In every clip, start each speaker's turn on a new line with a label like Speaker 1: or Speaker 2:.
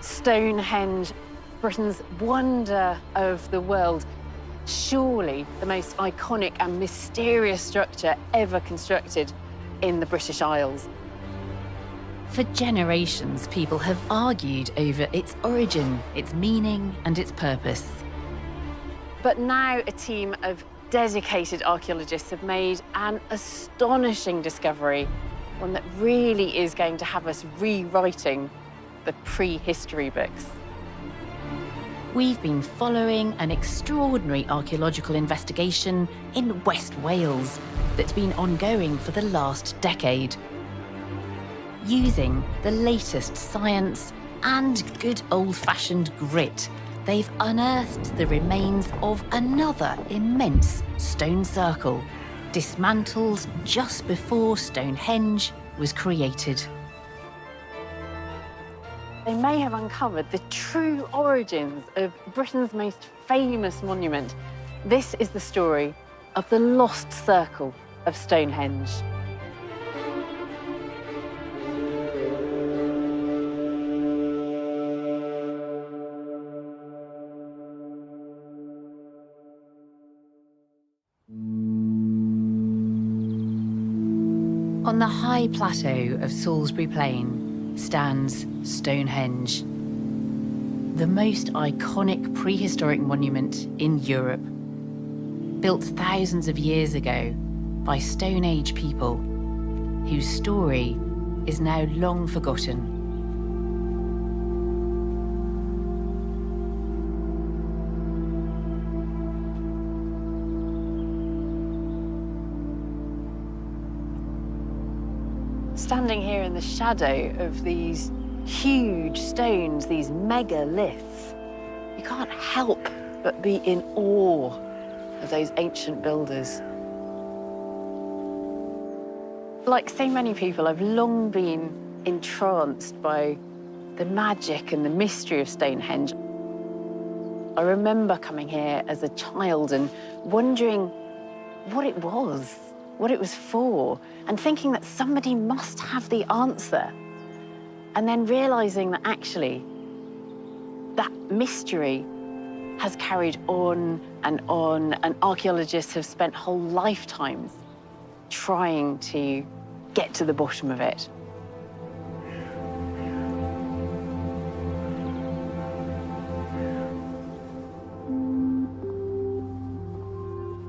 Speaker 1: Stonehenge, Britain's wonder of the world. Surely the most iconic and mysterious structure ever constructed in the British Isles.
Speaker 2: For generations, people have argued over its origin, its meaning, and its purpose.
Speaker 1: But now a team of dedicated archaeologists have made an astonishing discovery, one that really is going to have us rewriting the prehistory books.
Speaker 2: We've been following an extraordinary archaeological investigation in West Wales that's been ongoing for the last decade. Using the latest science and good old-fashioned grit, they've unearthed the remains of another immense stone circle, dismantled just before Stonehenge was created.
Speaker 1: They may have uncovered the true origins of Britain's most famous monument. This is the story of the lost circle of Stonehenge.
Speaker 2: On the high plateau of Salisbury Plain stands Stonehenge, the most iconic prehistoric monument in Europe, built thousands of years ago by Stone Age people, whose story is now long forgotten.
Speaker 1: Standing here in the shadow of these huge stones, these megaliths, you can't help but be in awe of those ancient builders. Like so many people, I've long been entranced by the magic and the mystery of Stonehenge. I remember coming here as a child and wondering what it was for, and thinking that somebody must have the answer. And then realizing that actually that mystery has carried on, and archaeologists have spent whole lifetimes trying to get to the bottom of it.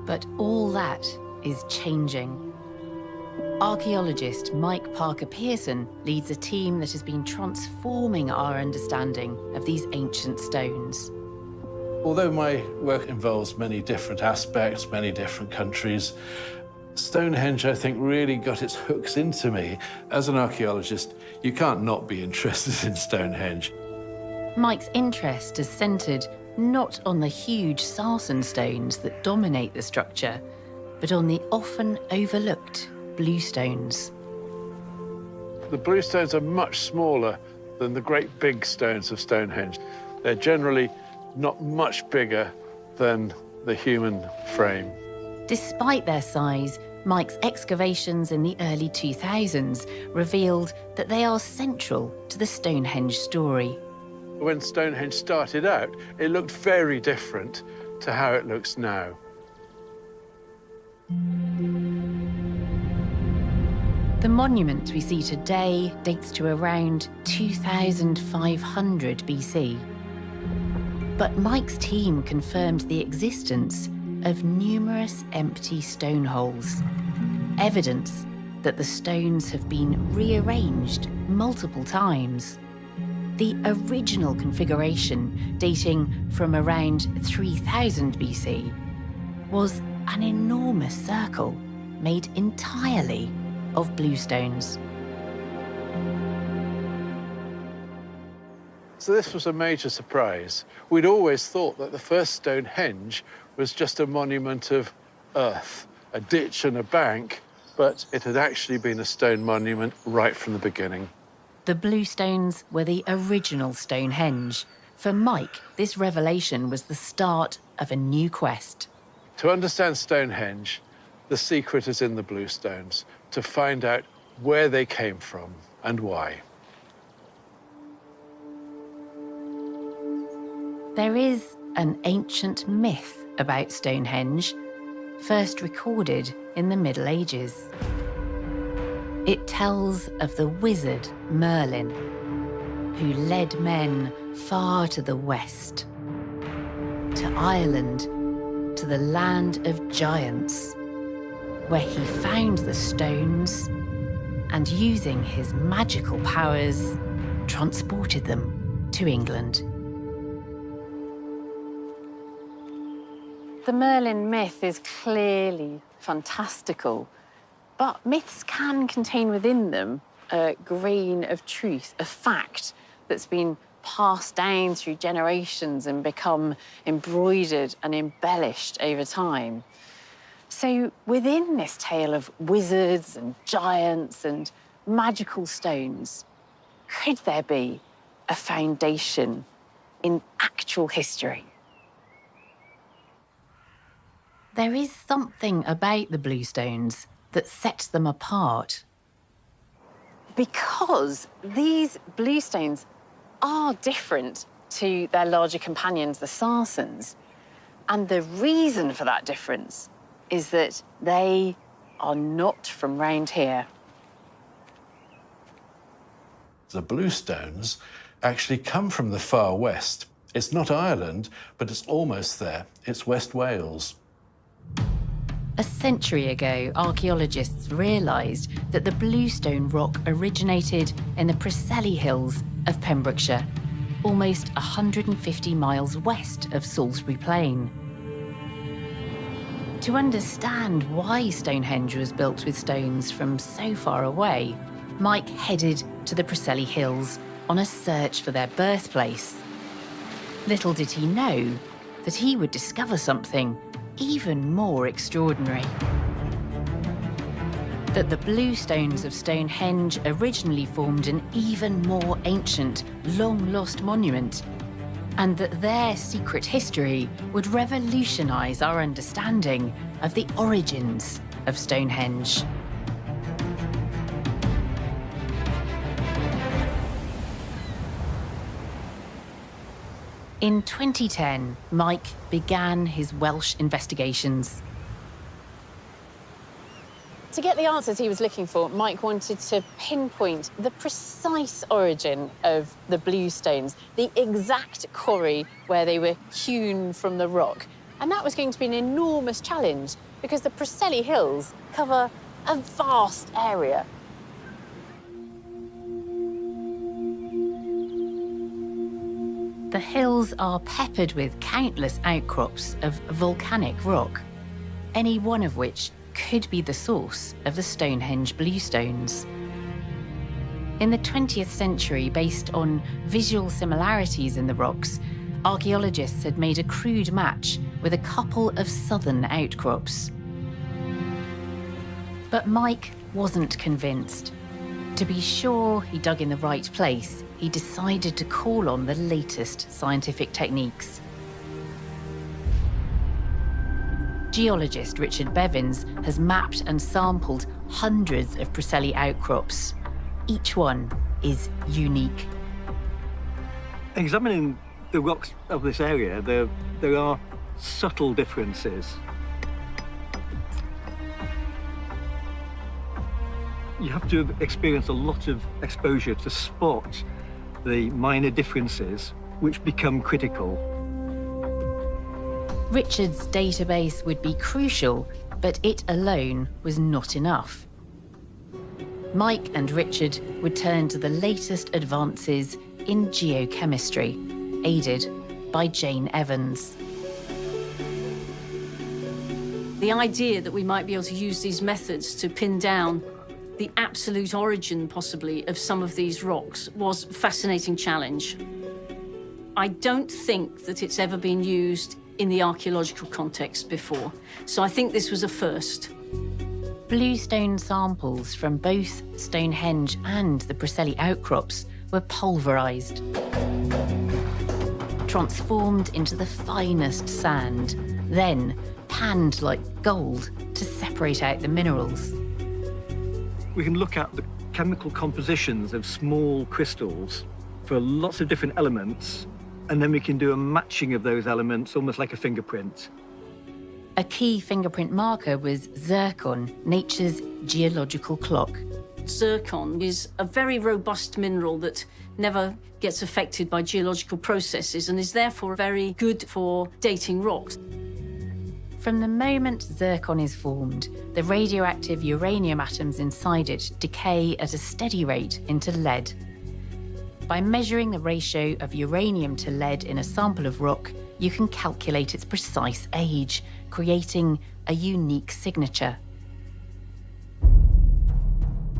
Speaker 2: But all that is changing. Archaeologist Mike Pearson leads a team that has been transforming our understanding of these ancient stones.
Speaker 3: Although my work involves many different aspects, many different countries, Stonehenge, I think, really got its hooks into me. As an archaeologist, you can't not be interested in Stonehenge.
Speaker 2: Mike's interest is centred not on the huge sarsen stones that dominate the structure, but on the often overlooked bluestones.
Speaker 3: The bluestones are much smaller than the great big stones of Stonehenge. They're generally not much bigger than the human frame.
Speaker 2: Despite their size, Mike's excavations in the early 2000s revealed that they are central to the Stonehenge story.
Speaker 3: When Stonehenge started out, it looked very different to how it looks now.
Speaker 2: The monument we see today dates to around 2500 BC. But Mike's team confirmed the existence of numerous empty stone holes, evidence that the stones have been rearranged multiple times. The original configuration, dating from around 3000 BC, was an enormous circle made entirely of bluestones.
Speaker 3: So this was a major surprise. We'd always thought that the first Stonehenge was just a monument of earth, a ditch and a bank, but it had actually been a stone monument right from the beginning.
Speaker 2: The bluestones were the original Stonehenge. For Mike, this revelation was the start of a new quest.
Speaker 3: To understand Stonehenge, the secret is in the bluestones, to find out where they came from and why.
Speaker 2: There is an ancient myth about Stonehenge, first recorded in the Middle Ages. It tells of the wizard Merlin, who led men far to the west, to Ireland, to the land of giants, where he found the stones and, using his magical powers, transported them to England.
Speaker 1: The Merlin myth is clearly fantastical, but myths can contain within them a grain of truth, a fact that's been passed down through generations and become embroidered and embellished over time. So within this tale of wizards and giants and magical stones, could there be a foundation in actual history?
Speaker 2: There is something about the bluestones that sets them apart.
Speaker 1: Because these bluestones are different to their larger companions, the Sarsens. And the reason for that difference is that they are not from round here.
Speaker 3: The bluestones actually come from the far west. It's not Ireland, but it's almost there. It's West Wales.
Speaker 2: A century ago, archaeologists realised that the bluestone rock originated in the Preseli Hills of Pembrokeshire, almost 150 miles west of Salisbury Plain. To understand why Stonehenge was built with stones from so far away, Mike headed to the Preseli Hills on a search for their birthplace. Little did he know that he would discover something even more extraordinary. That the bluestones of Stonehenge originally formed an even more ancient, long-lost monument, and that their secret history would revolutionise our understanding of the origins of Stonehenge. In 2010, Mike began his Welsh investigations.
Speaker 1: To get the answers he was looking for, Mike wanted to pinpoint the precise origin of the bluestones, the exact quarry where they were hewn from the rock. And that was going to be an enormous challenge because the Preseli Hills cover a vast area.
Speaker 2: The hills are peppered with countless outcrops of volcanic rock, any one of which could be the source of the Stonehenge bluestones. In the 20th century, based on visual similarities in the rocks, archaeologists had made a crude match with a couple of southern outcrops. But Mike wasn't convinced. To be sure he dug in the right place, he decided to call on the latest scientific techniques. Geologist Richard Bevins has mapped and sampled hundreds of Preseli outcrops. Each one is unique.
Speaker 4: Examining the rocks of this area, there are subtle differences. You have to have experienced a lot of exposure to spot the minor differences which become critical.
Speaker 2: Richard's database would be crucial, but it alone was not enough. Mike and Richard would turn to the latest advances in geochemistry, aided by Jane Evans.
Speaker 5: The idea that we might be able to use these methods to pin down the absolute origin, possibly, of some of these rocks was a fascinating challenge. I don't think that it's ever been used in the archaeological context before, so I think this was a first.
Speaker 2: Bluestone samples from both Stonehenge and the Preseli outcrops were pulverised, transformed into the finest sand, then panned like gold to separate out the minerals.
Speaker 4: We can look at the chemical compositions of small crystals for lots of different elements And then we can do a matching of those elements, almost like a fingerprint.
Speaker 2: A key fingerprint marker was zircon, nature's geological clock.
Speaker 5: Zircon is a very robust mineral that never gets affected by geological processes and is therefore very good for dating rocks.
Speaker 2: From the moment zircon is formed, the radioactive uranium atoms inside it decay at a steady rate into lead. By measuring the ratio of uranium to lead in a sample of rock, you can calculate its precise age, creating a unique signature.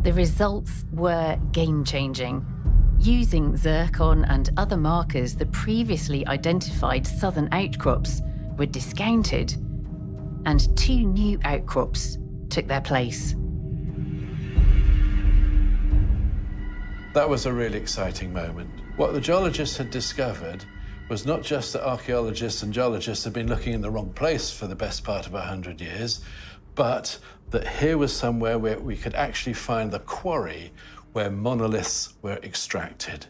Speaker 2: The results were game-changing. Using zircon and other markers, the previously identified southern outcrops were discounted, and 2 new outcrops took their place.
Speaker 3: That was a really exciting moment. What the geologists had discovered was not just that archaeologists and geologists had been looking in the wrong place for the best part of 100 years, but that here was somewhere where we could actually find the quarry where monoliths were extracted.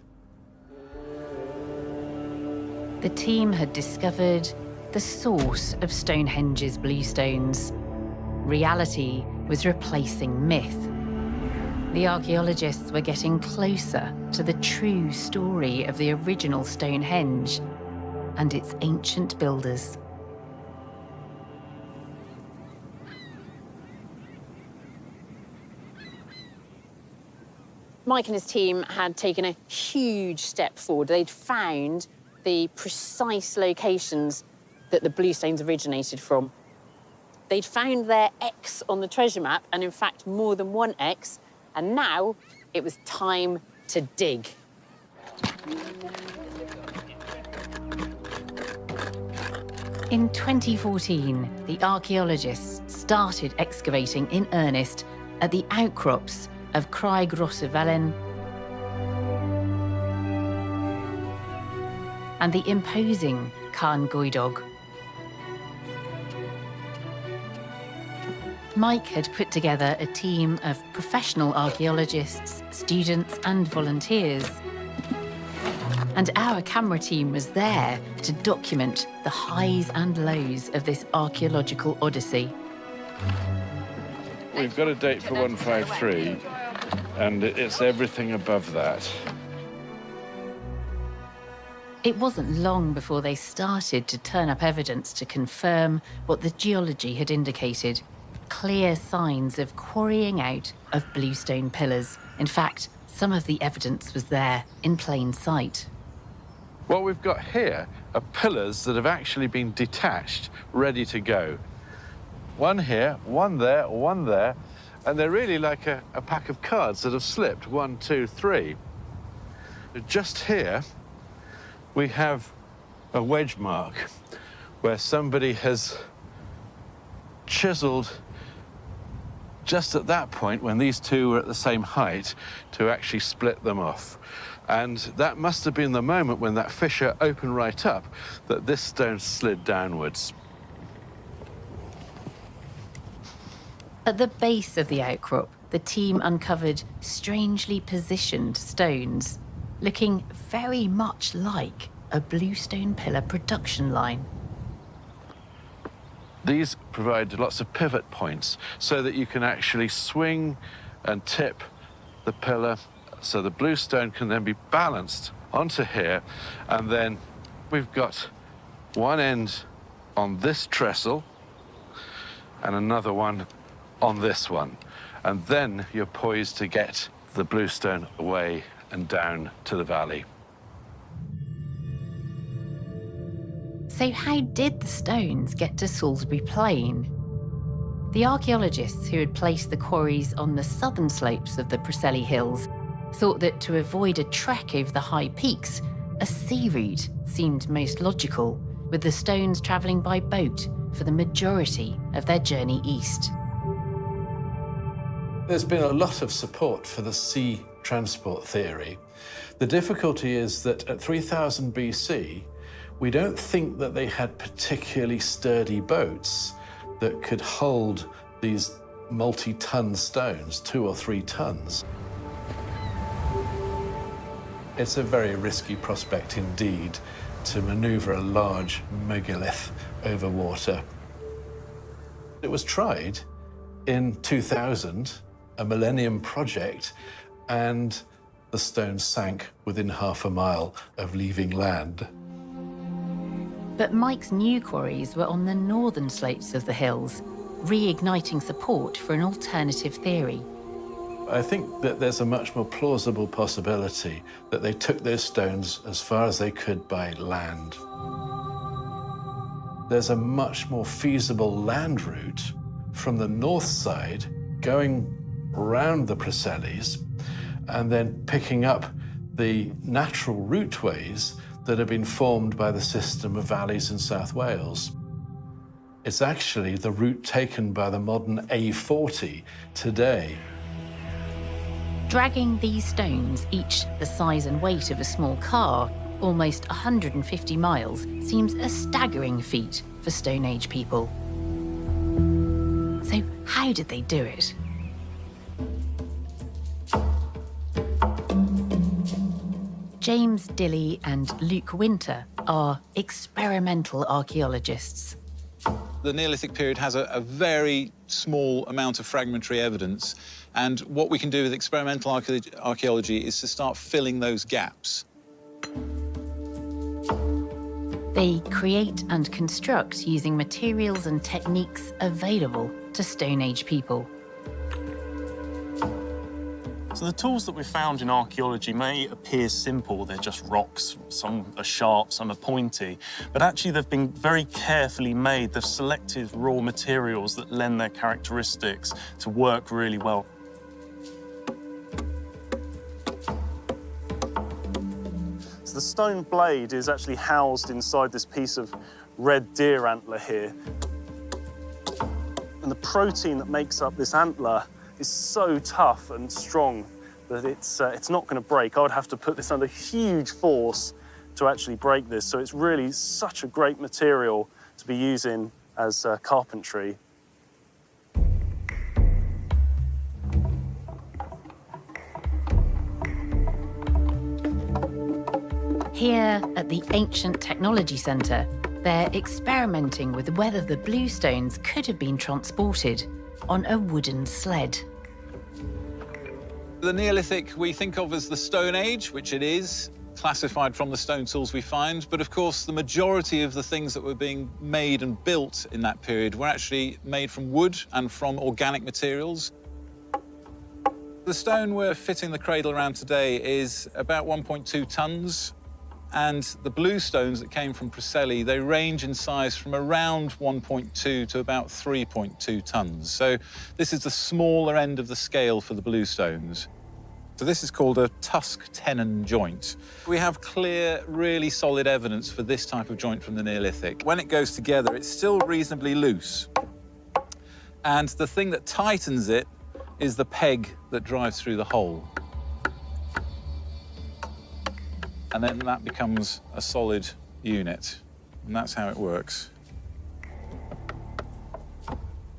Speaker 2: The team had discovered the source of Stonehenge's bluestones. Reality was replacing myth. The archaeologists were getting closer to the true story of the original Stonehenge and its ancient builders.
Speaker 1: Mike and his team had taken a huge step forward. They'd found the precise locations that the bluestones originated from. They'd found their X on the treasure map, and in fact more than one X, and now it was time to dig.
Speaker 2: In 2014, the archaeologists started excavating in earnest at the outcrops of Craig Rosservellen and the imposing Carn Goidog. Mike had put together a team of professional archaeologists, students and volunteers. And our camera team was there to document the highs and lows of this archaeological odyssey.
Speaker 3: We've got a date for 153, and it's everything above that.
Speaker 2: It wasn't long before they started to turn up evidence to confirm what the geology had indicated. Clear signs of quarrying out of bluestone pillars. In fact, some of the evidence was there in plain sight.
Speaker 3: What we've got here are pillars that have actually been detached, ready to go. One here, one there, and they're really like a pack of cards that have slipped. 1, 2, 3. Just here, we have a wedge mark where somebody has chiseled just at that point when these two were at the same height to actually split them off. And that must have been the moment when that fissure opened right up that this stone slid downwards.
Speaker 2: At the base of the outcrop, the team uncovered strangely positioned stones, looking very much like a bluestone pillar production line.
Speaker 3: These provide lots of pivot points so that you can actually swing and tip the pillar so the bluestone can then be balanced onto here, and then we've got one end on this trestle and another one on this one, and then you're poised to get the bluestone away and down to the valley.
Speaker 2: So how did the stones get to Salisbury Plain? The archaeologists who had placed the quarries on the southern slopes of the Preseli Hills thought that to avoid a trek over the high peaks, a sea route seemed most logical, with the stones travelling by boat for the majority of their journey east.
Speaker 3: There's been a lot of support for the sea transport theory. The difficulty is that at 3000 BC, we don't think that they had particularly sturdy boats that could hold these multi-ton stones, 2 or 3 tons. It's a very risky prospect indeed, to maneuver a large megalith over water. It was tried in 2000, a Millennium Project, and the stone sank within half a mile of leaving land.
Speaker 2: But Mike's new quarries were on the northern slopes of the hills, reigniting support for an alternative theory.
Speaker 3: I think that there's a much more plausible possibility that they took those stones as far as they could by land. There's a much more feasible land route from the north side, going around the Preselles, and then picking up the natural routeways that have been formed by the system of valleys in South Wales. It's actually the route taken by the modern A40 today.
Speaker 2: Dragging these stones, each the size and weight of a small car, almost 150 miles, seems a staggering feat for Stone Age people. So how did they do it? James Dilley and Luke Winter are experimental archaeologists.
Speaker 6: The Neolithic period has a very small amount of fragmentary evidence, and what we can do with experimental archaeology is to start filling those gaps.
Speaker 2: They create and construct using materials and techniques available to Stone Age people.
Speaker 7: So the tools that we found in archaeology may appear simple. They're just rocks. Some are sharp, some are pointy. But actually, they've been very carefully made. They've selected raw materials that lend their characteristics to work really well. So the stone blade is actually housed inside this piece of red deer antler here. And the protein that makes up this antler is so tough and strong that it's not going to break. I would have to put this under huge force to actually break this. So it's really such a great material to be using as carpentry.
Speaker 2: Here at the Ancient Technology Centre, they're experimenting with whether the bluestones could have been transported on a wooden sled.
Speaker 6: The Neolithic we think of as the Stone Age, which it is, classified from the stone tools we find, but of course the majority of the things that were being made and built in that period were actually made from wood and from organic materials. The stone we're fitting the cradle around today is about 1.2 tons, and the bluestones that came from Preseli, they range in size from around 1.2 to about 3.2 tons. So this is the smaller end of the scale for the bluestones. So this is called a tusk tenon joint. We have clear, really solid evidence for this type of joint from the Neolithic. When it goes together, it's still reasonably loose. And the thing that tightens it is the peg that drives through the hole. And then that becomes a solid unit. And that's how it works.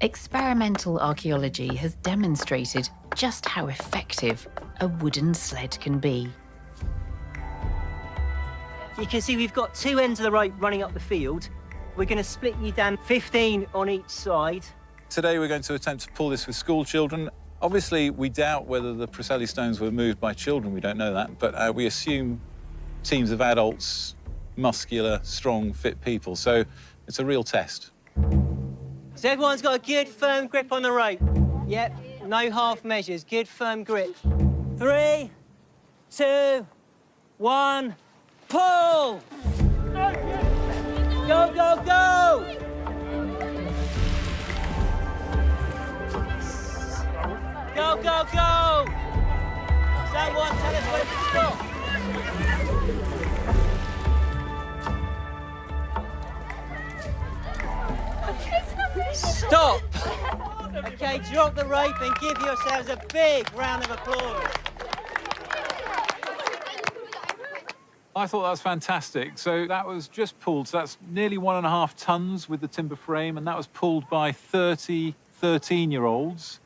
Speaker 2: Experimental archaeology has demonstrated just how effective a wooden sled can be.
Speaker 8: You can see we've got two ends of the rope running up the field. We're going to split you down 15 on each side.
Speaker 6: Today we're going to attempt to pull this with school children. Obviously, we doubt whether the Preseli stones were moved by children. We don't know that, but we assume teams of adults, muscular, strong, fit people. So it's a real test.
Speaker 8: So everyone's got a good firm grip on the rope. Yep, no half measures, good firm grip. 3, 2, 1, pull! Go, go, go! Go, go, go! Someone tell us when to stop. Stop! Okay, drop the rope and give yourselves a big round of applause.
Speaker 6: I thought that was fantastic. So that was just pulled. So that's nearly 1.5 tons with the timber frame, and that was pulled by 30 13-year-olds.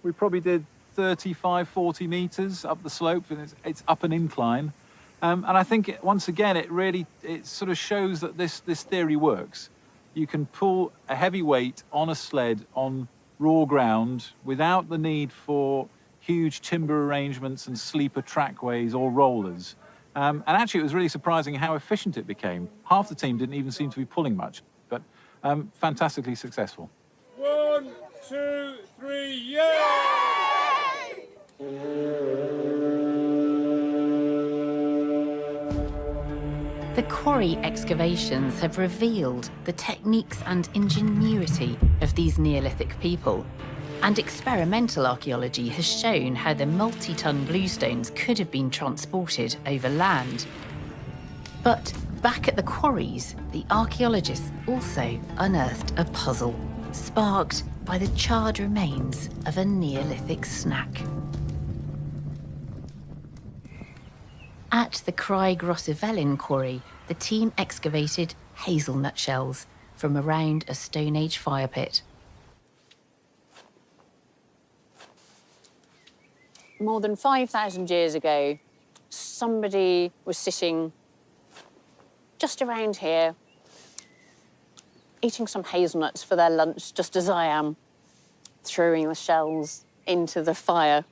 Speaker 6: We probably did 35, 40 meters up the slope, and it's up an incline. And I think, once again, it sort of shows that this theory works. You can pull a heavy weight on a sled on raw ground without the need for huge timber arrangements and sleeper trackways or rollers. And actually, it was really surprising how efficient it became. Half the team didn't even seem to be pulling much, but fantastically successful.
Speaker 9: 1, 2, 3, yay!
Speaker 2: The quarry excavations have revealed the techniques and ingenuity of these Neolithic people, and experimental archaeology has shown how the multi-ton bluestones could have been transported over land. But back at the quarries, the archaeologists also unearthed a puzzle, sparked by the charred remains of a Neolithic snack. At the Craig Rosivellin quarry, the team excavated hazelnut shells from around a Stone Age fire pit.
Speaker 1: More than 5,000 years ago, somebody was sitting just around here, eating some hazelnuts for their lunch, just as I am, throwing the shells into the fire.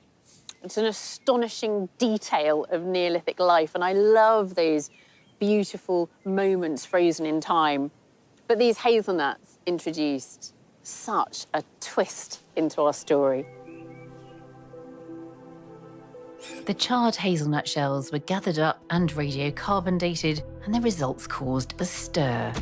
Speaker 1: It's an astonishing detail of Neolithic life, and I love those beautiful moments frozen in time. But these hazelnuts introduced such a twist into our story.
Speaker 2: The charred hazelnut shells were gathered up and radiocarbon dated, and the results caused a stir.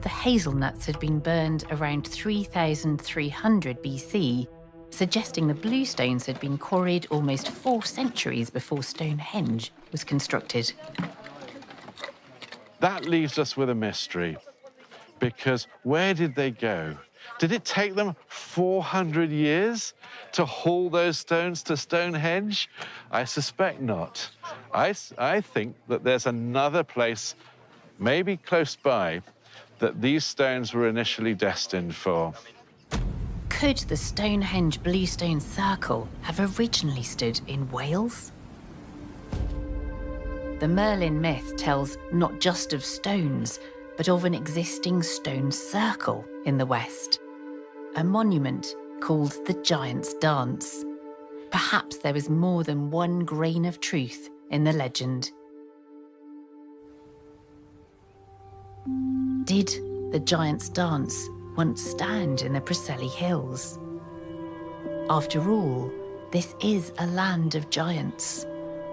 Speaker 2: The hazelnuts had been burned around 3,300 BC, suggesting the bluestones had been quarried almost 4 centuries before Stonehenge was constructed.
Speaker 3: That leaves us with a mystery, because where did they go? Did it take them 400 years to haul those stones to Stonehenge? I suspect not. I think that there's another place, maybe close by, that these stones were initially destined for.
Speaker 2: Could the Stonehenge Bluestone Circle have originally stood in Wales? The Merlin myth tells not just of stones, but of an existing stone circle in the West, a monument called the Giant's Dance. Perhaps there was more than one grain of truth in the legend. Did the Giant's Dance once stand in the Preseli Hills? After all, this is a land of giants,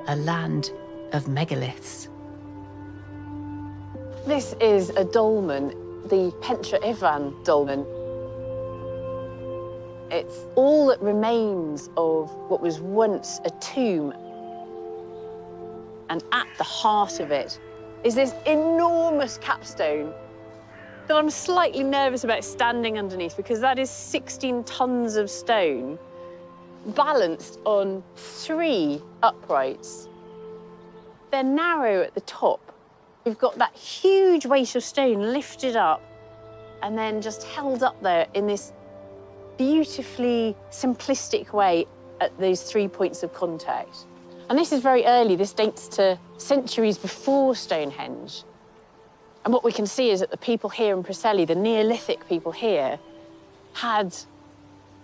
Speaker 2: a land of megaliths.
Speaker 1: This is a dolmen, the Pentra Ivan dolmen. It's all that remains of what was once a tomb. And at the heart of it is this enormous capstone that I'm slightly nervous about standing underneath, because that is 16 tons of stone balanced on 3 uprights. They're narrow at the top. You've got that huge weight of stone lifted up and then just held up there in this beautifully simplistic way at those 3 points of contact. And this is very early. This dates to centuries before Stonehenge. And what we can see is that the people here in Preseli, the Neolithic people here, had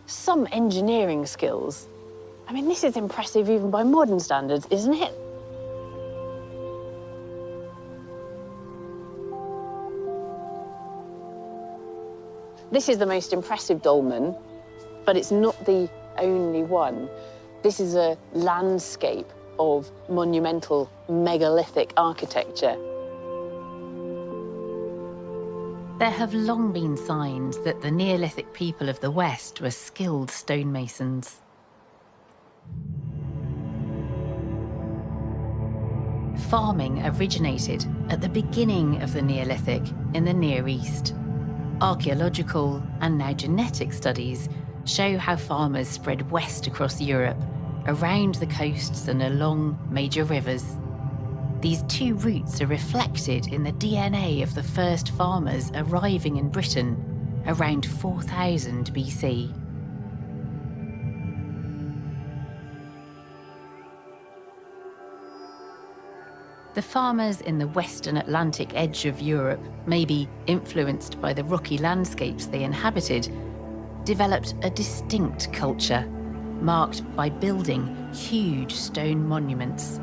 Speaker 1: some engineering skills. I mean, this is impressive even by modern standards, isn't it? This is the most impressive dolmen, but it's not the only one. This is a landscape of monumental megalithic architecture.
Speaker 2: There have long been signs that the Neolithic people of the West were skilled stonemasons. Farming originated at the beginning of the Neolithic in the Near East. Archaeological and now genetic studies show how farmers spread west across Europe, around the coasts and along major rivers. These 2 routes are reflected in the DNA of the first farmers arriving in Britain around 4000 BC. The farmers in the western Atlantic edge of Europe, maybe influenced by the rocky landscapes they inhabited, developed a distinct culture, marked by building huge stone monuments.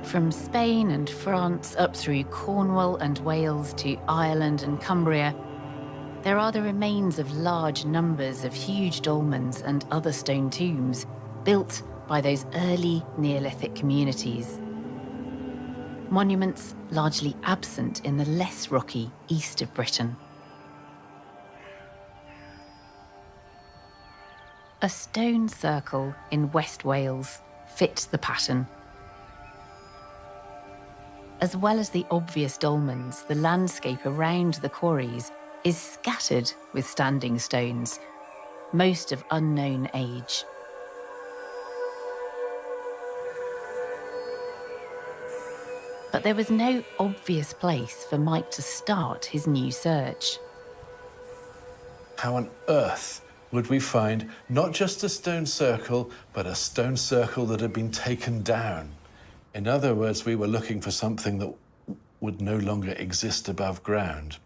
Speaker 2: From Spain and France up through Cornwall and Wales to Ireland and Cumbria, there are the remains of large numbers of huge dolmens and other stone tombs built by those early Neolithic communities. Monuments largely absent in the less rocky east of Britain. A stone circle in West Wales fits the pattern. As well as the obvious dolmens, the landscape around the quarries is scattered with standing stones, most of unknown age. But there was no obvious place for Mike to start his new search.
Speaker 3: How on earth would we find not just a stone circle, but a stone circle that had been taken down? In other words, we were looking for something that would no longer exist above ground.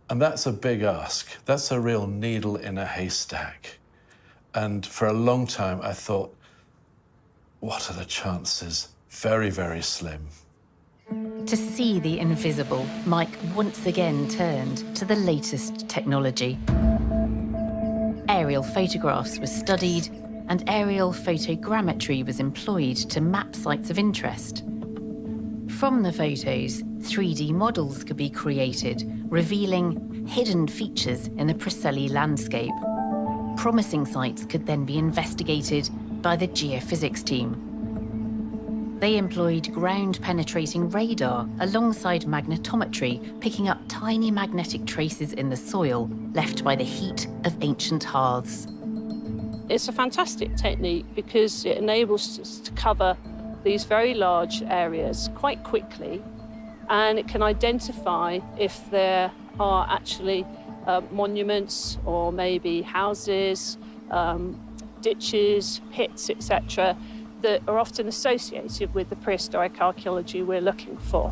Speaker 3: And that's a big ask. That's a real needle in a haystack. And for a long time, I thought, what are the chances? Very, very slim.
Speaker 2: To see the invisible, Mike once again turned to the latest technology. Aerial photographs were studied, and aerial photogrammetry was employed to map sites of interest. From the photos, 3D models could be created, revealing hidden features in the Preseli landscape. Promising sites could then be investigated by the geophysics team. They employed ground-penetrating radar alongside magnetometry, picking up tiny magnetic traces in the soil left by the heat of ancient hearths.
Speaker 10: It's a fantastic technique because it enables us to cover these very large areas quite quickly, and it can identify if there are actually monuments or maybe houses, ditches, pits, etc., that are often associated with the prehistoric archaeology we're looking for.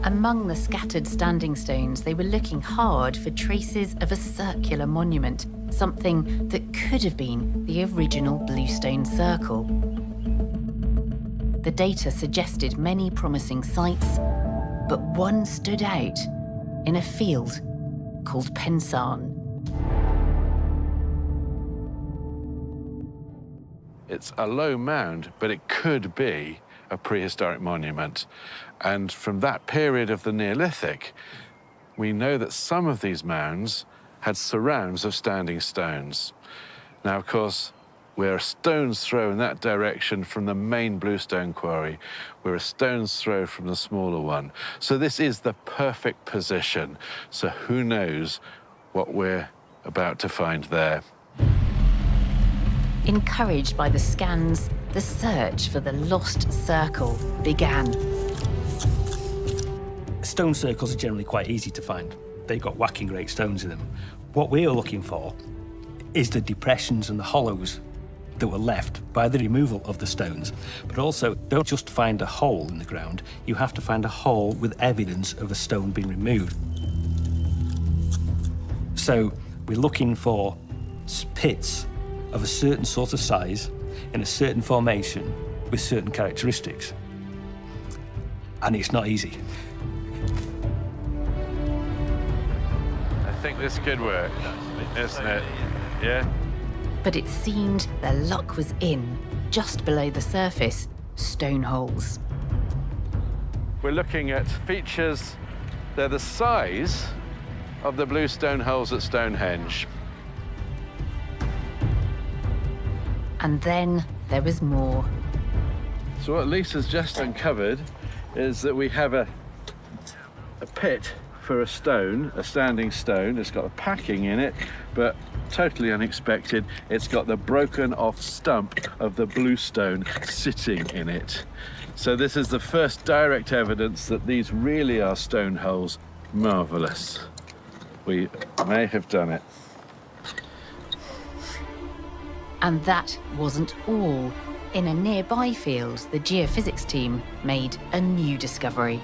Speaker 2: Among the scattered standing stones, they were looking hard for traces of a circular monument, something that could have been the original bluestone circle. The data suggested many promising sites, but one stood out in a field called Pensarn.
Speaker 3: It's a low mound, but it could be a prehistoric monument. And from that period of the Neolithic, we know that some of these mounds had surrounds of standing stones. Now, of course, we're a stone's throw in that direction from the main bluestone quarry. We're a stone's throw from the smaller one. So this is the perfect position. So who knows what we're about to find there.
Speaker 2: Encouraged by the scans, the search for the lost circle began.
Speaker 11: Stone circles are generally quite easy to find. They've got whacking great stones in them. What we are looking for is the depressions and the hollows that were left by the removal of the stones. But also, don't just find a hole in the ground, you have to find a hole with evidence of a stone being removed. So we're looking for pits of a certain sort of size in a certain formation with certain characteristics. And it's not easy.
Speaker 3: I think this could work, isn't it? Yeah?
Speaker 2: But it seemed their luck was in, just below the surface, stone holes.
Speaker 3: We're looking at features, they're the size of the bluestone holes at Stonehenge.
Speaker 2: And then there was more.
Speaker 3: So what Lisa's just uncovered is that we have a pit for a stone, a standing stone. It's got a packing in it, but totally unexpected, it's got the broken off stump of the bluestone sitting in it. So this is the first direct evidence that these really are stone holes. Marvelous. We may have done it.
Speaker 2: And that wasn't all. In a nearby field, the geophysics team made a new discovery.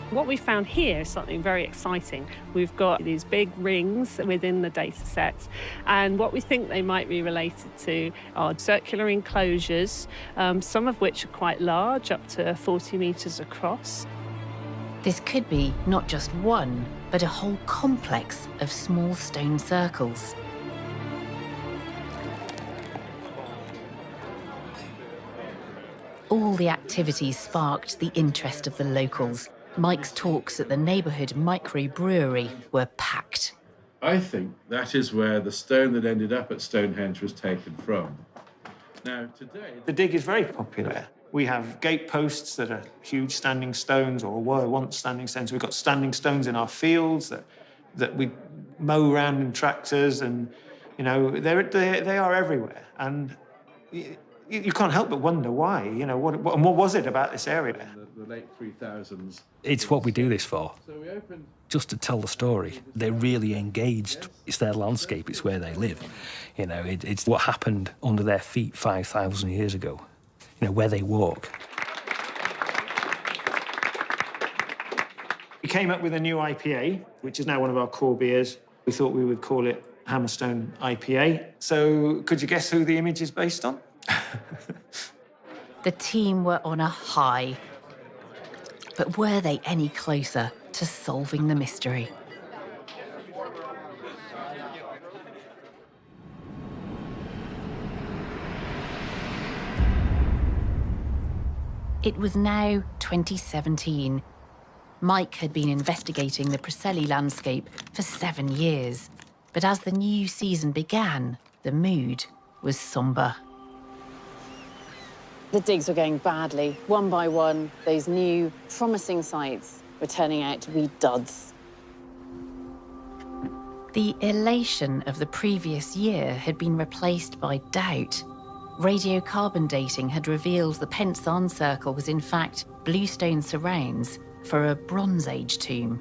Speaker 10: What we found here is something very exciting. We've got these big rings within the data sets, and what we think they might be related to are circular enclosures, some of which are quite large, up to 40 metres across.
Speaker 2: This could be not just one, but a whole complex of small stone circles. All the activities sparked the interest of the locals. Mike's talks at the neighbourhood microbrewery were packed.
Speaker 3: I think that is where the stone that ended up at Stonehenge was taken from. Now, today...
Speaker 12: The dig is very popular. We have gate posts that are huge standing stones, or were once standing stones. We've got standing stones in our fields that we mow around in tractors, and, you know, they are everywhere. And you can't help but wonder why, you know, what was it about this area?
Speaker 3: The late 3000s.
Speaker 11: It's what we do this for.
Speaker 3: So we opened...
Speaker 11: Just to tell the story. They're really engaged. It's their landscape, it's where they live. You know, it's what happened under their feet 5,000 years ago. You know, where they walk.
Speaker 12: We came up with a new IPA, which is now one of our core beers. We thought we would call it Hammerstone IPA. So could you guess who the image is based on?
Speaker 2: The team were on a high. But were they any closer to solving the mystery? It was now 2017. Mike had been investigating the Preseli landscape for 7 years. But as the new season began, the mood was sombre.
Speaker 1: The digs were going badly. One by one, those new, promising sites were turning out to be duds.
Speaker 2: The elation of the previous year had been replaced by doubt. Radiocarbon dating had revealed the Pensarn Circle was in fact bluestone surrounds for a Bronze Age tomb,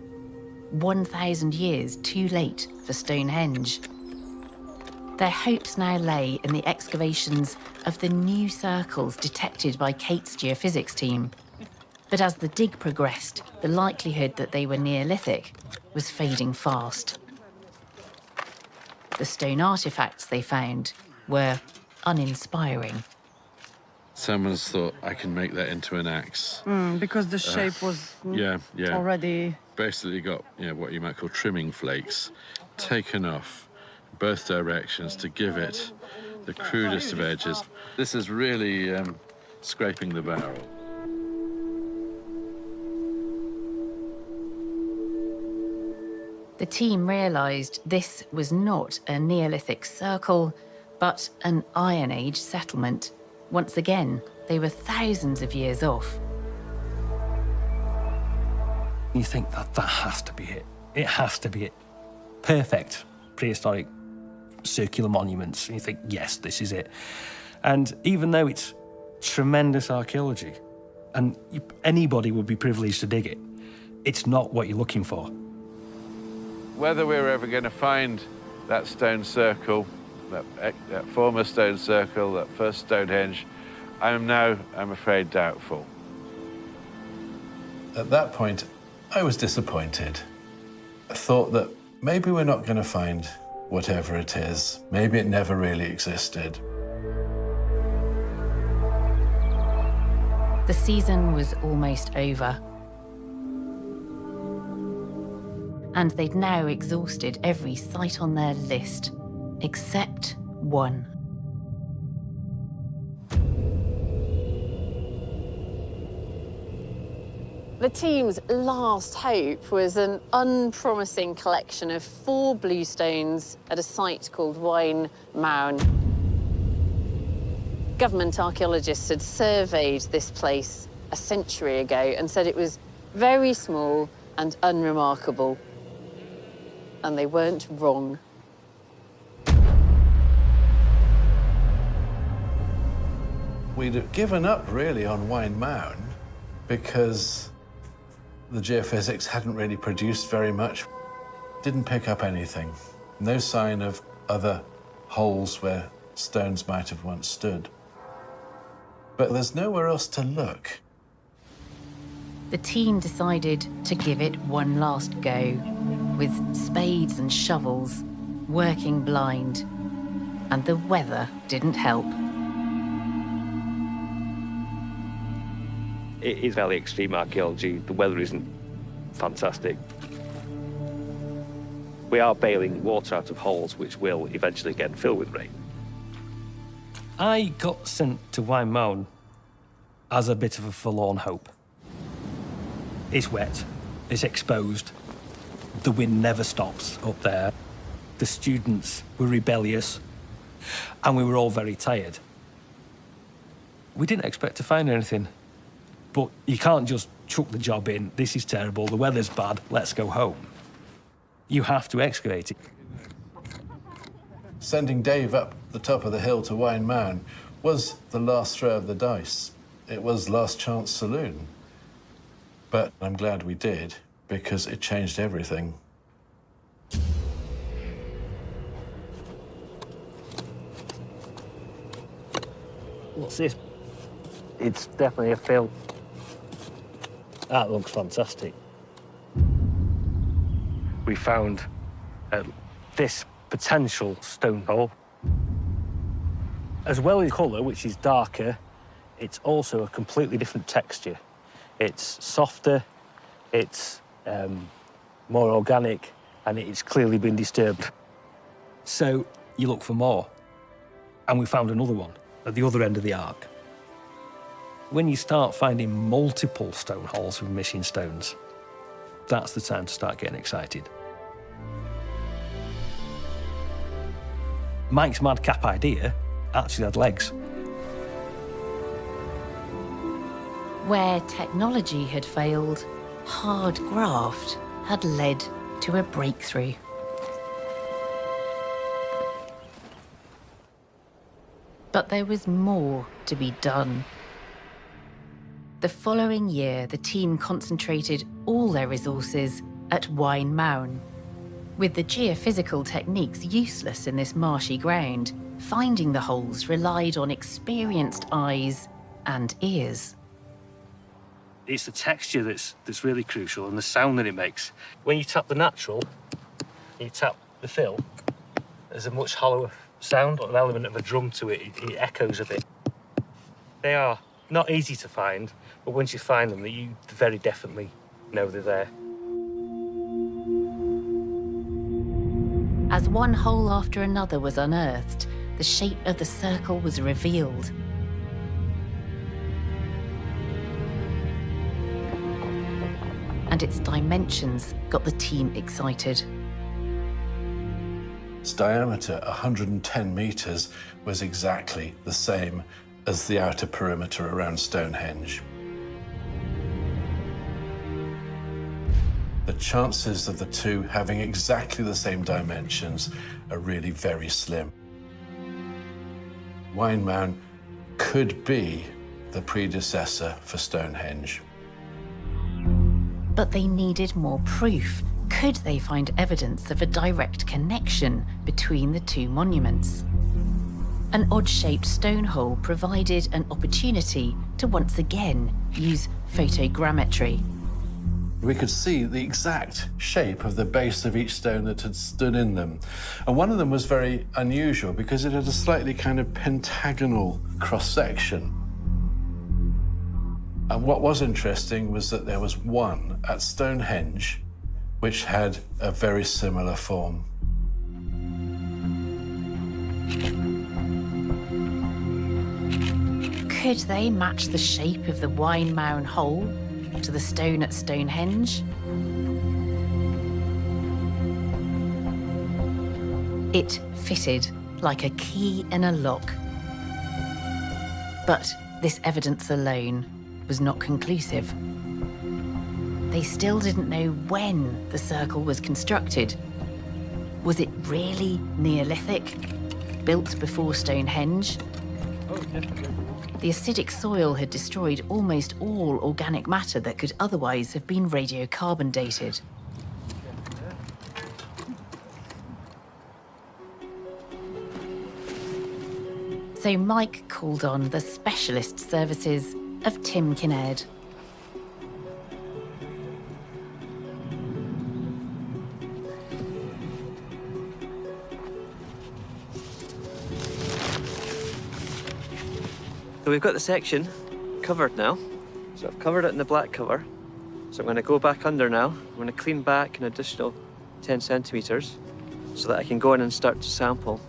Speaker 2: 1,000 years too late for Stonehenge. Their hopes now lay in the excavations of the new circles detected by Kate's geophysics team. But as the dig progressed, the likelihood that they were Neolithic was fading fast. The stone artifacts they found were uninspiring.
Speaker 3: Someone's thought, I can make that into an axe.
Speaker 13: Because the shape was already...
Speaker 3: Basically got, you know, what you might call trimming flakes taken off both directions to give it the crudest of edges. This is really scraping the barrel.
Speaker 2: The team realised this was not a Neolithic circle, but an Iron Age settlement. Once again, they were thousands of years off.
Speaker 11: You think that has to be it. It has to be it. Perfect prehistoric circular monuments. And you think, yes, this is it. And even though it's tremendous archaeology, and anybody would be privileged to dig it, it's not what you're looking for.
Speaker 3: Whether we're ever going to find that stone circle, that former stone circle, that first Stonehenge, I'm afraid, doubtful. At that point, I was disappointed. I thought that maybe we're not going to find whatever it is. Maybe it never really existed.
Speaker 2: The season was almost over. And they'd now exhausted every site on their list, except one.
Speaker 1: The team's last hope was an unpromising collection of 4 bluestones at a site called Wine Mound. Government archaeologists had surveyed this place a century ago and said it was very small and unremarkable. And they weren't wrong.
Speaker 3: We'd given up, really, on Wine Mound because the geophysics hadn't really produced very much. Didn't pick up anything. No sign of other holes where stones might have once stood. but there's nowhere else to look.
Speaker 2: The team decided to give it one last go, with spades and shovels, working blind, and the weather didn't help.
Speaker 11: It is fairly extreme archaeology. The weather isn't fantastic. We are bailing water out of holes which will eventually again fill with rain. I got sent to Wine as a bit of a forlorn hope. It's wet, it's exposed, the wind never stops up there. The students were rebellious, and we were all very tired. We didn't expect to find anything, but you can't just chuck the job in. This is terrible, the weather's bad, let's go home. You have to excavate it.
Speaker 3: Sending Dave up the top of the hill to Wine Mound was the last throw of the dice. It was last chance saloon. But I'm glad we did, because it changed everything.
Speaker 11: What's this? It's definitely a fill. That looks fantastic. We found this potential stone hole. As well as colour, which is darker, it's also a completely different texture. It's softer, it's more organic, and it's clearly been disturbed. So you look for more, and we found another one at the other end of the arc. When you start finding multiple stone holes with missing stones, that's the time to start getting excited. Mike's madcap idea actually had legs.
Speaker 2: Where technology had failed, hard graft had led to a breakthrough. But there was more to be done. The following year, the team concentrated all their resources at Wine Mound. With the geophysical techniques useless in this marshy ground, finding the holes relied on experienced eyes and ears.
Speaker 11: It's the texture that's really crucial, and the sound that it makes. When you tap the natural, you tap the fill, there's a much hollower sound, an element of a drum to it. It echoes a bit. They are not easy to find, but once you find them, you very definitely know they're there.
Speaker 2: As one hole after another was unearthed, the shape of the circle was revealed. And its dimensions got the team excited.
Speaker 3: Its diameter, 110 metres, was exactly the same as the outer perimeter around Stonehenge. The chances of the two having exactly the same dimensions are really very slim. Wine Mound could be the predecessor for Stonehenge.
Speaker 2: But they needed more proof. Could they find evidence of a direct connection between the two monuments? An odd-shaped stone hole provided an opportunity to once again use photogrammetry.
Speaker 3: We could see the exact shape of the base of each stone that had stood in them. And one of them was very unusual because it had a slightly kind of pentagonal cross-section. And what was interesting was that there was one at Stonehenge which had a very similar form.
Speaker 2: Could they match the shape of the Wine Mound hole to the stone at Stonehenge? It fitted like a key in a lock. But this evidence alone was not conclusive. They still didn't know when the circle was constructed. Was it really Neolithic, built before Stonehenge? The acidic soil had destroyed almost all organic matter that could otherwise have been radiocarbon dated. So Mike called on the specialist services of Tim Kinnaird.
Speaker 14: So we've got the section covered now. So I've covered it in the black cover. So I'm going to go back under now. I'm going to clean back an additional 10 centimetres so that I can go in and start to sample.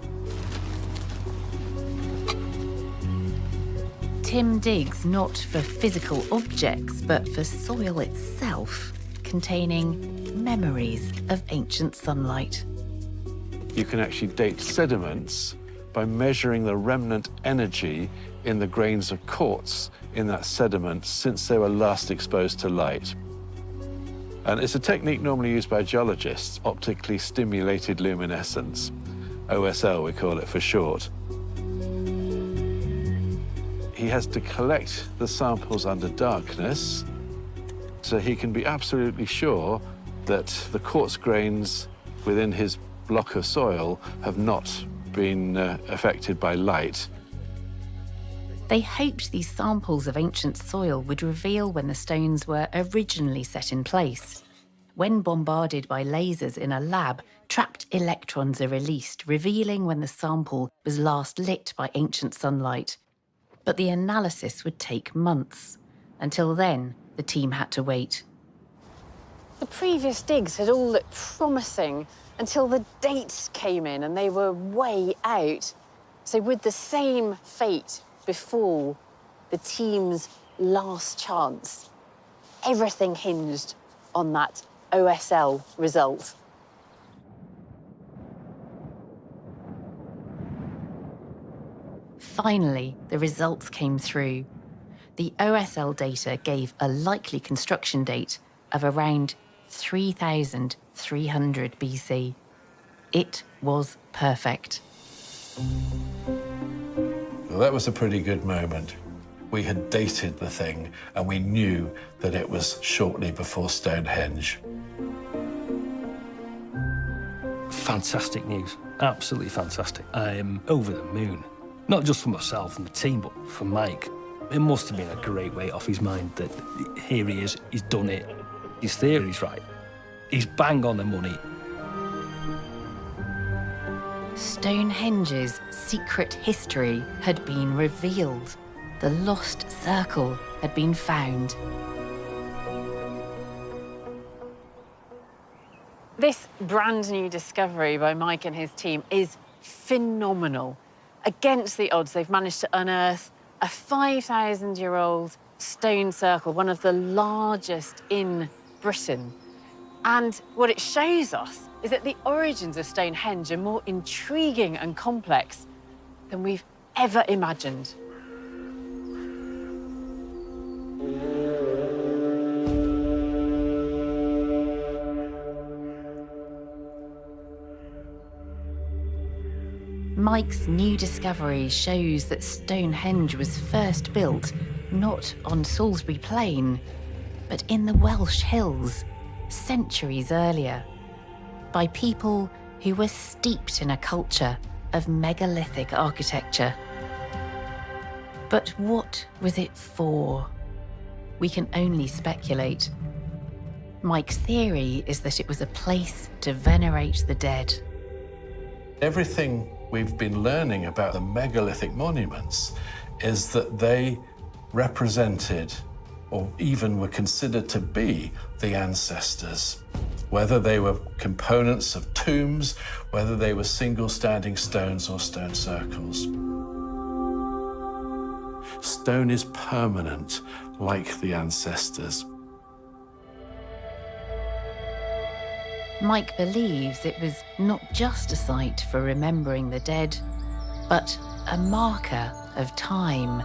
Speaker 2: Tim digs not for physical objects, but for soil itself, containing memories of ancient sunlight.
Speaker 3: You can actually date sediments by measuring the remnant energy in the grains of quartz in that sediment since they were last exposed to light. And it's a technique normally used by geologists, optically stimulated luminescence. OSL, we call it for short. He has to collect the samples under darkness so he can be absolutely sure that the quartz grains within his block of soil have not been affected by light.
Speaker 2: They hoped these samples of ancient soil would reveal when the stones were originally set in place. When bombarded by lasers in a lab, trapped electrons are released, revealing when the sample was last lit by ancient sunlight. But the analysis would take months. Until then, the team had to wait.
Speaker 1: The previous digs had all looked promising until the dates came in and they were way out. So would the same fate befall the team's last chance? Everything hinged on that OSL result.
Speaker 2: Finally, the results came through. The OSL data gave a likely construction date of around 3,300 BC. It was perfect.
Speaker 3: Well, that was a pretty good moment. We had dated the thing, and we knew that it was shortly before Stonehenge.
Speaker 11: Fantastic news, absolutely fantastic. I am over the moon, not just for myself and the team, but for Mike. It must have been a great weight off his mind that here he is, he's done it. His theory's right. He's bang on the money.
Speaker 2: Stonehenge's secret history had been revealed. The lost circle had been found.
Speaker 1: This brand new discovery by Mike and his team is phenomenal. Against the odds, they've managed to unearth a 5,000-year-old stone circle, one of the largest in Britain. And what it shows us is that the origins of Stonehenge are more intriguing and complex than we've ever imagined.
Speaker 2: Mike's new discovery shows that Stonehenge was first built not on Salisbury Plain, but in the Welsh Hills, centuries earlier, by people who were steeped in a culture of megalithic architecture. But what was it for? We can only speculate. Mike's theory is that it was a place to venerate the dead.
Speaker 3: Everything we've been learning about the megalithic monuments is that they represented, or even were considered to be, the ancestors. Whether they were components of tombs, whether they were single standing stones or stone circles. Stone is permanent, like the ancestors.
Speaker 2: Mike believes it was not just a site for remembering the dead, but a marker of time.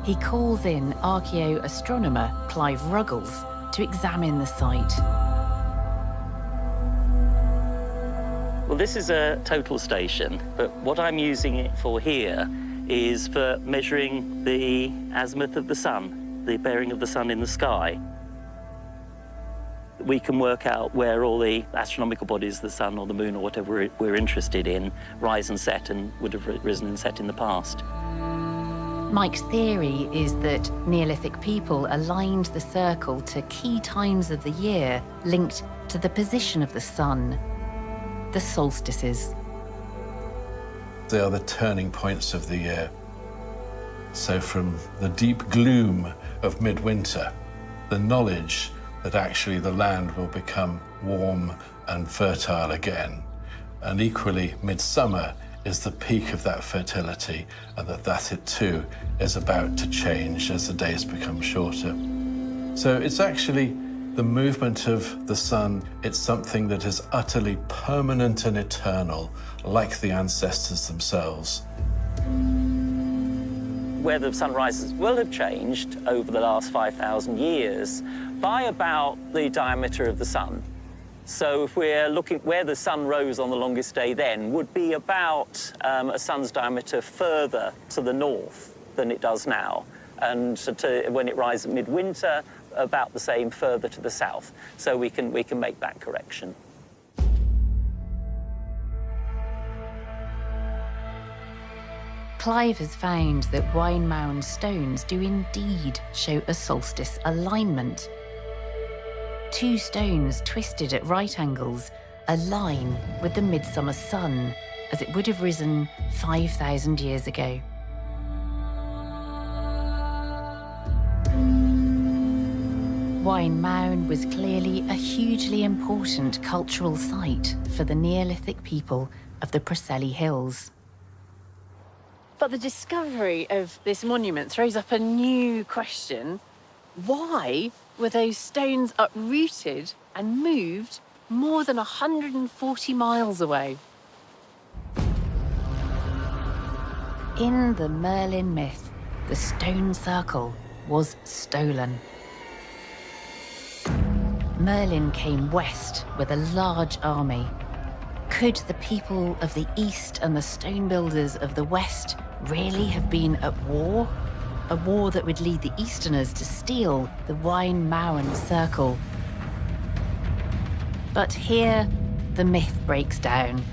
Speaker 2: He calls in archaeoastronomer Clive Ruggles to examine the site.
Speaker 15: Well, this is a total station, but what I'm using it for here is for measuring the azimuth of the sun, the bearing of the sun in the sky. we can work out where all the astronomical bodies, the sun or the moon or whatever we're interested in, rise and set and would have risen and set in the past.
Speaker 2: Mike's theory is that Neolithic people aligned the circle to key times of the year linked to the position of the sun, the solstices.
Speaker 3: They are the turning points of the year. So from the deep gloom of midwinter, the knowledge that actually the land will become warm and fertile again, and equally midsummer is the peak of that fertility, and that it too is about to change as the days become shorter. So it's actually the movement of the sun. It's something that is utterly permanent and eternal, like the ancestors themselves.
Speaker 15: Where the sun rises will have changed over the last 5,000 years by about the diameter of the sun. So if we're looking where the sun rose on the longest day then would be about a sun's diameter further to the north than it does now. And when it rises at midwinter, about the same further to the south. So we can make that correction.
Speaker 2: Clive has found that Wine Mound stones do indeed show a solstice alignment. Two stones twisted at right angles align with the midsummer sun as it would have risen 5,000 years ago. Wine Mound was clearly a hugely important cultural site for the Neolithic people of the Preseli Hills.
Speaker 1: But the discovery of this monument throws up a new question. Why were those stones uprooted and moved more than 140 miles away?
Speaker 2: In the Merlin myth, the stone circle was stolen. Merlin came west with a large army. Could the people of the east and the stone builders of the west really have been at war? A war that would lead the Easterners to steal the Wine Mound circle. But here, the myth breaks down.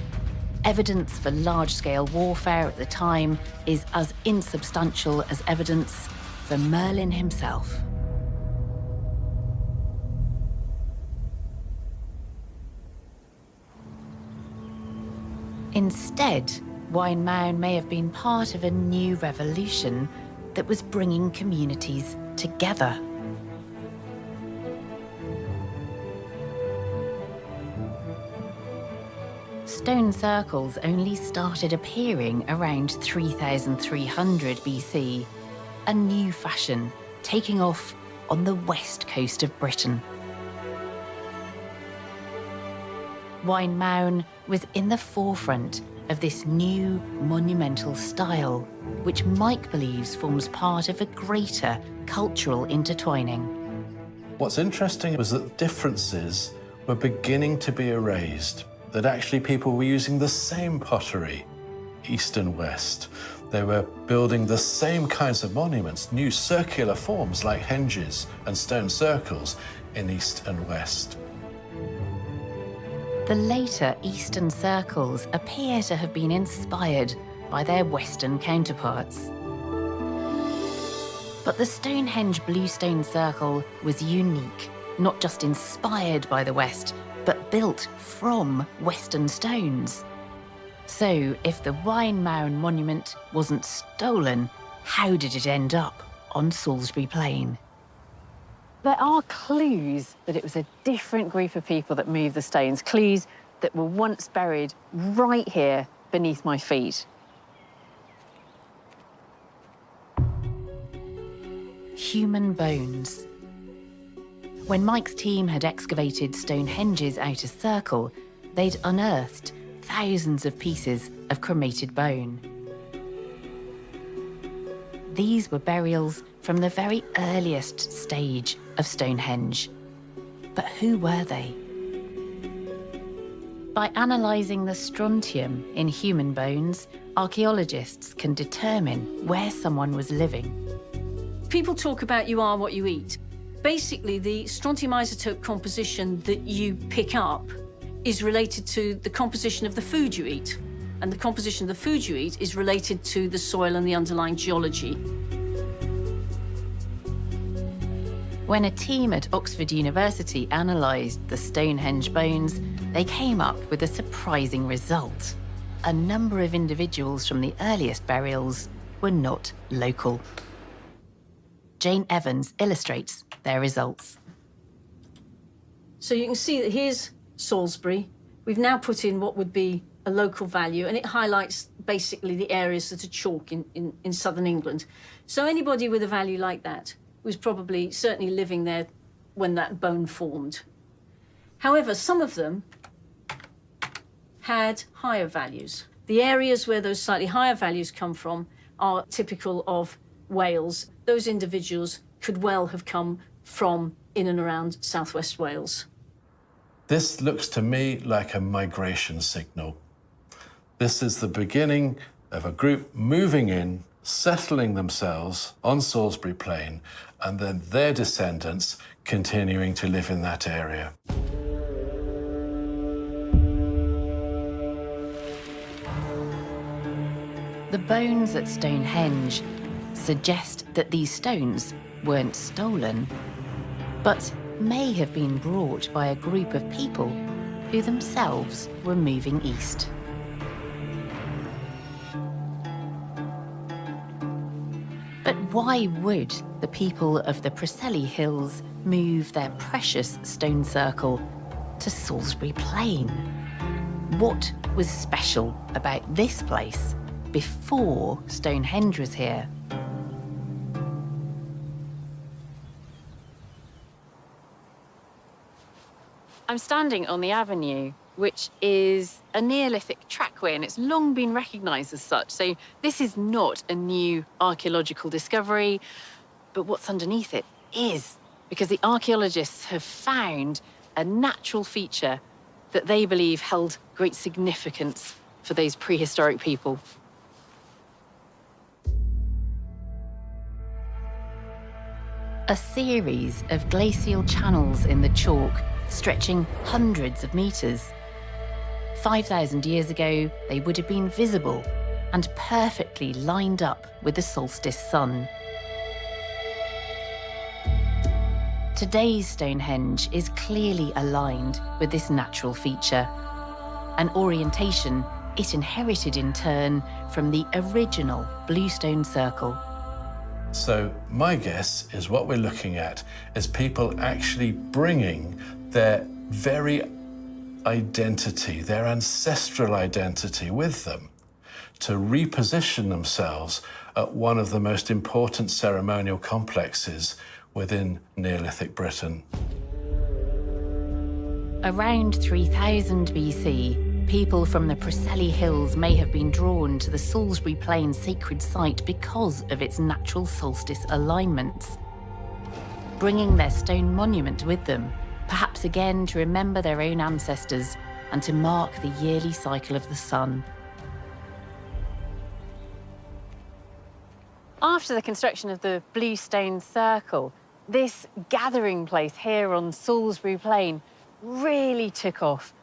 Speaker 2: Evidence for large-scale warfare at the time is as insubstantial as evidence for Merlin himself. Instead, Wine Mound may have been part of a new revolution that was bringing communities together. Stone circles only started appearing around 3300 BC, a new fashion taking off on the west coast of Britain. Wine Mound was in the forefront of this new monumental style, which Mike believes forms part of a greater cultural intertwining.
Speaker 3: What's interesting was that differences were beginning to be erased, that actually people were using the same pottery, east and west. They were building the same kinds of monuments, new circular forms like henges and stone circles in east and west.
Speaker 2: The later Eastern circles appear to have been inspired by their Western counterparts. But the Stonehenge bluestone circle was unique, not just inspired by the West, but built from Western stones. So if the Wine Mound monument wasn't stolen, how did it end up on Salisbury Plain?
Speaker 1: There are clues that it was a different group of people that moved the stones, clues that were once buried right here beneath my feet.
Speaker 2: Human bones. When Mike's team had excavated Stonehenge's outer circle, they'd unearthed thousands of pieces of cremated bone. These were burials from the very earliest stage of Stonehenge. But who were they? By analysing the strontium in human bones, archaeologists can determine where someone was living.
Speaker 5: People talk about you are what you eat. basically the strontium isotope composition that you pick up is related to the composition of the food you eat. And the composition of the food you eat is related to the soil and the underlying geology.
Speaker 2: When a team at Oxford University analysed the Stonehenge bones, they came up with a surprising result. A number of individuals from the earliest burials were not local. Jane Evans illustrates their results.
Speaker 5: So you can see that here's Salisbury. We've now put in what would be a local value, and it highlights basically the areas that are chalk in southern England. So anybody with a value like that was probably certainly living there when that bone formed. However, some of them had higher values. The areas where those slightly higher values come from are typical of Wales. Those individuals could well have come from in and around southwest Wales.
Speaker 3: This looks to me like a migration signal. This is the beginning of a group moving in, settling themselves on Salisbury Plain, and then their descendants continuing to live in that area.
Speaker 2: The bones at Stonehenge suggest that these stones weren't stolen, but may have been brought by a group of people who themselves were moving east. But why would the people of the Preseli Hills move their precious stone circle to Salisbury Plain? What was special about this place before Stonehenge was here?
Speaker 1: I'm standing on the avenue, which is a Neolithic trackway, and it's long been recognised as such. So this is not a new archaeological discovery, but what's underneath it is, because the archaeologists have found a natural feature that they believe held great significance for those prehistoric people.
Speaker 2: A series of glacial channels in the chalk stretching hundreds of metres. 5,000 years ago, they would have been visible and perfectly lined up with the solstice sun. Today's Stonehenge is clearly aligned with this natural feature, an orientation it inherited in turn from the original Bluestone Circle.
Speaker 3: So my guess is what we're looking at is people actually bringing their very identity, their ancestral identity with them to reposition themselves at one of the most important ceremonial complexes within Neolithic Britain.
Speaker 2: Around 3000 BC, people from the Preseli Hills may have been drawn to the Salisbury Plain sacred site because of its natural solstice alignments, bringing their stone monument with them, perhaps again to remember their own ancestors and to mark the yearly cycle of the sun.
Speaker 1: After the construction of the Bluestone Circle, this gathering place here on Salisbury Plain really took off.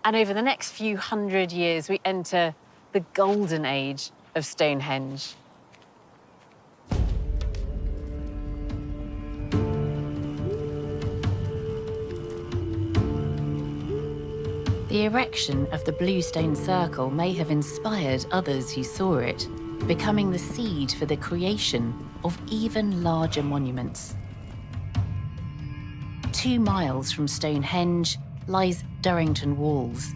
Speaker 1: And over the next few hundred years, we enter the golden age of Stonehenge.
Speaker 2: The erection of the Bluestone Circle may have inspired others who saw it, becoming the seed for the creation of even larger monuments. 2 miles from Stonehenge lies Durrington Walls,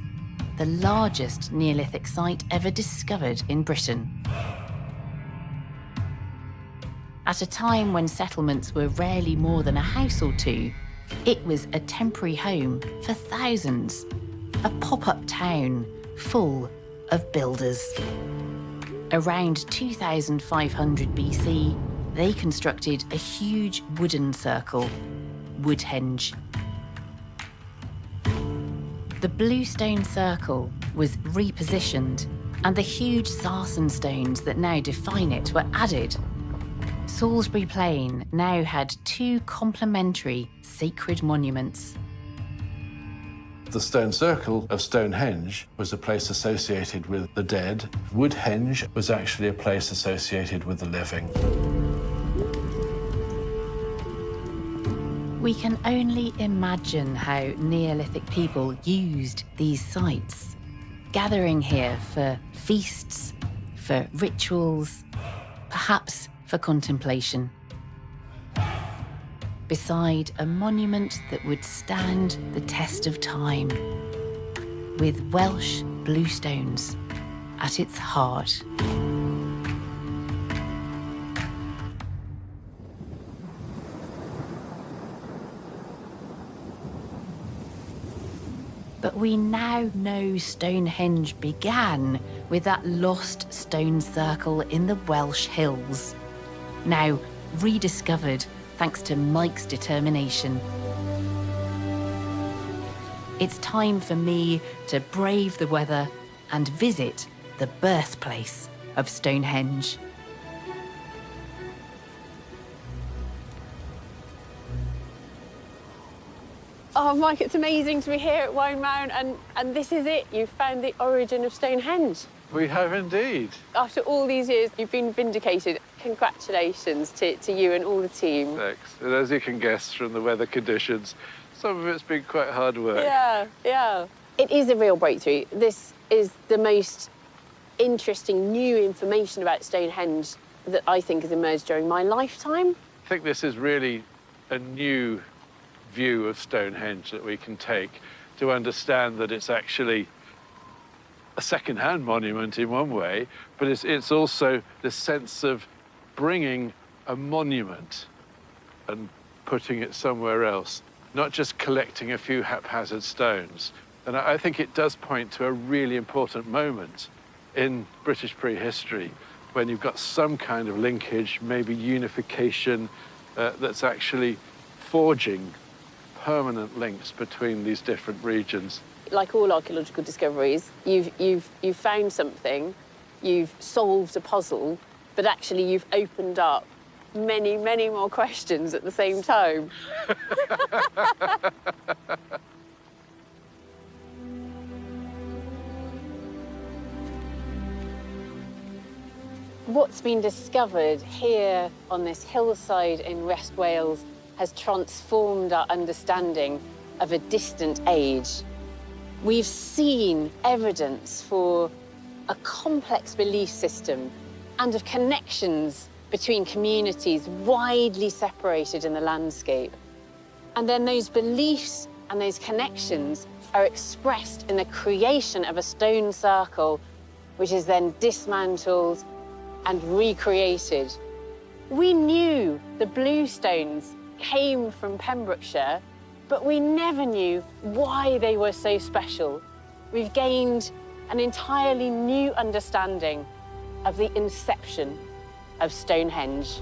Speaker 2: the largest Neolithic site ever discovered in Britain. At a time when settlements were rarely more than a house or two, it was a temporary home for thousands, a pop-up town full of builders. Around 2500 BC, they constructed a huge wooden circle, Woodhenge. The Bluestone Circle was repositioned, and the huge sarsen stones that now define it were added. Salisbury Plain now had two complementary sacred monuments.
Speaker 3: The stone circle of Stonehenge was a place associated with the dead. Woodhenge was actually a place associated with the living.
Speaker 2: We can only imagine how Neolithic people used these sites, gathering here for feasts, for rituals, perhaps for contemplation, beside a monument that would stand the test of time, with Welsh bluestones at its heart. But we now know Stonehenge began with that lost stone circle in the Welsh hills, now rediscovered thanks to Mike's determination. It's time for me to brave the weather and visit the birthplace of Stonehenge.
Speaker 1: Oh, Mike, it's amazing to be here at Mount, and this is it. You've found the origin of Stonehenge.
Speaker 3: We have indeed.
Speaker 1: After all these years, you've been vindicated. Congratulations to you and all the team.
Speaker 3: Thanks. And as you can guess from the weather conditions, some of it's been quite hard work.
Speaker 1: Yeah. It is a real breakthrough. This is the most interesting new information about Stonehenge that I think has emerged during my lifetime.
Speaker 3: I think this is really a new view of Stonehenge that we can take to understand that it's actually a second-hand monument in one way, but it's also the sense of bringing a monument and putting it somewhere else, not just collecting a few haphazard stones. And I think it does point to a really important moment in British prehistory when you've got some kind of linkage, maybe unification, that's actually forging permanent links between these different regions.
Speaker 1: Like all archaeological discoveries, you've found something, you've solved a puzzle, but actually you've opened up many, many more questions at the same time. What's been discovered here on this hillside in West Wales has transformed our understanding of a distant age. We've seen evidence for a complex belief system and of connections between communities widely separated in the landscape. And then those beliefs and those connections are expressed in the creation of a stone circle, which is then dismantled and recreated. We knew the bluestones came from Pembrokeshire, but we never knew why they were so special. We've gained an entirely new understanding of the inception of Stonehenge.